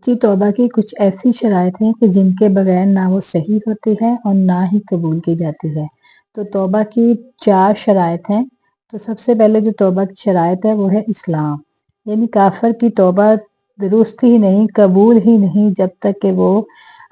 جی توبہ کی کچھ ایسی شرائط ہیں کہ جن کے بغیر نہ وہ صحیح ہوتی ہے اور نہ ہی قبول کی جاتی ہے۔ تو توبہ کی 4 شرائط ہیں۔ تو سب سے پہلے جو توبہ کی شرائط ہے وہ ہے اسلام، یعنی کافر کی توبہ درست ہی نہیں، قبول ہی نہیں جب تک کہ وہ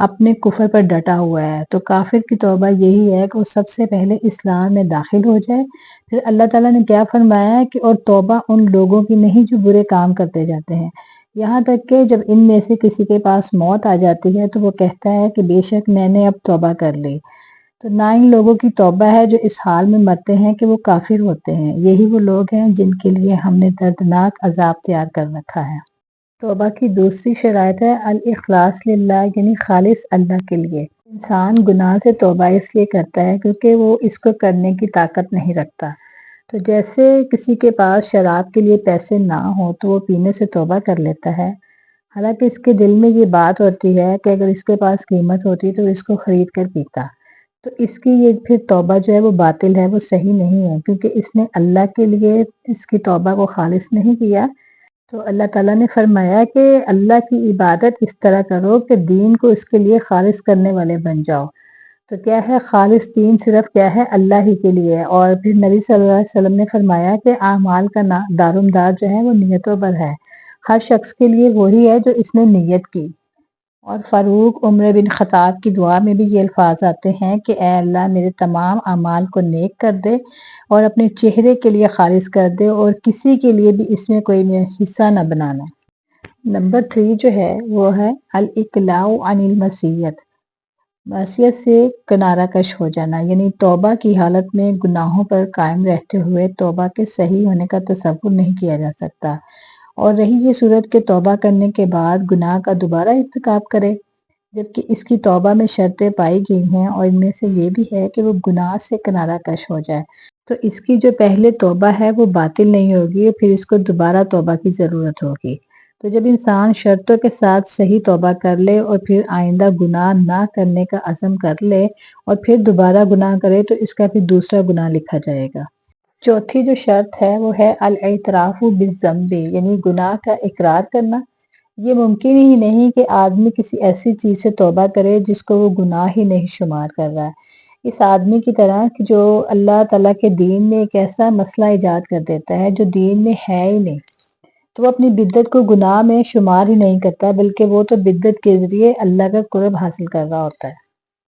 اپنے کفر پر ڈٹا ہوا ہے۔ تو کافر کی توبہ یہی ہے کہ وہ سب سے پہلے اسلام میں داخل ہو جائے۔ پھر اللہ تعالیٰ نے کیا فرمایا ہے کہ اور توبہ ان لوگوں کی نہیں جو برے کام کرتے جاتے ہیں، یہاں تک کہ جب ان میں سے کسی کے پاس موت آ جاتی ہے تو وہ کہتا ہے کہ بے شک میں نے اب توبہ کر لی۔ تو نہ ان لوگوں کی توبہ ہے جو اس حال میں مرتے ہیں کہ وہ کافر ہوتے ہیں، یہی وہ لوگ ہیں جن کے لیے ہم نے دردناک عذاب تیار کر رکھا ہے۔ توبہ کی دوسری شرائط ہے الاخلاص للہ، یعنی خالص اللہ کے لیے۔ انسان گناہ سے توبہ اس لیے کرتا ہے کیونکہ وہ اس کو کرنے کی طاقت نہیں رکھتا۔ تو جیسے کسی کے پاس شراب کے لیے پیسے نہ ہوں تو وہ پینے سے توبہ کر لیتا ہے، حالانکہ اس کے دل میں یہ بات ہوتی ہے کہ اگر اس کے پاس قیمت ہوتی تو اس کو خرید کر پیتا۔ تو اس کی یہ پھر توبہ جو ہے وہ باطل ہے، وہ صحیح نہیں ہے، کیونکہ اس نے اللہ کے لیے اس کی توبہ کو خالص نہیں کیا۔ تو اللہ تعالیٰ نے فرمایا کہ اللہ کی عبادت اس طرح کرو کہ دین کو اس کے لیے خالص کرنے والے بن جاؤ۔ تو کیا ہے خالص دین؟ صرف کیا ہے اللہ ہی کے لیے ہے۔ اور پھر نبی صلی اللہ علیہ وسلم نے فرمایا کہ اعمال کا دارومدار جو ہے وہ نیتوں پر ہے، ہر شخص کے لیے وہی ہے جو اس نے نیت کی۔ اور فاروق عمر بن خطاب کی دعا میں بھی یہ الفاظ آتے ہیں کہ اے اللہ میرے تمام اعمال کو نیک کر دے اور اپنے چہرے کے لیے خالص کر دے اور کسی کے لیے بھی اس میں کوئی حصہ نہ بنانا۔ نمبر 3 جو ہے وہ ہے الاقلاع عن المعصیت، معصیت سے کنارہ کش ہو جانا، یعنی توبہ کی حالت میں گناہوں پر قائم رہتے ہوئے توبہ کے صحیح ہونے کا تصور نہیں کیا جا سکتا۔ اور رہی یہ صورت کہ توبہ کرنے کے بعد گناہ کا دوبارہ ارتکاب کرے، جبکہ اس کی توبہ میں شرطیں پائی گئی ہیں اور ان میں سے یہ بھی ہے کہ وہ گناہ سے کنارہ کش ہو جائے، تو اس کی جو پہلے توبہ ہے وہ باطل نہیں ہوگی، پھر اس کو دوبارہ توبہ کی ضرورت ہوگی۔ تو جب انسان شرطوں کے ساتھ صحیح توبہ کر لے اور پھر آئندہ گناہ نہ کرنے کا عزم کر لے اور پھر دوبارہ گناہ کرے تو اس کا پھر دوسرا گناہ لکھا جائے گا۔ چوتھی جو شرط ہے وہ ہے الاعتراف بالذنب، یعنی گناہ کا اقرار کرنا۔ یہ ممکن ہی نہیں کہ آدمی کسی ایسی چیز سے توبہ کرے جس کو وہ گناہ ہی نہیں شمار کر رہا ہے، اس آدمی کی طرح جو اللہ تعالیٰ کے دین میں ایک ایسا مسئلہ ایجاد کر دیتا ہے جو دین میں ہے ہی نہیں، تو وہ اپنی بدعت کو گناہ میں شمار ہی نہیں کرتا، بلکہ وہ تو بدعت کے ذریعے اللہ کا قرب حاصل کر رہا ہوتا ہے۔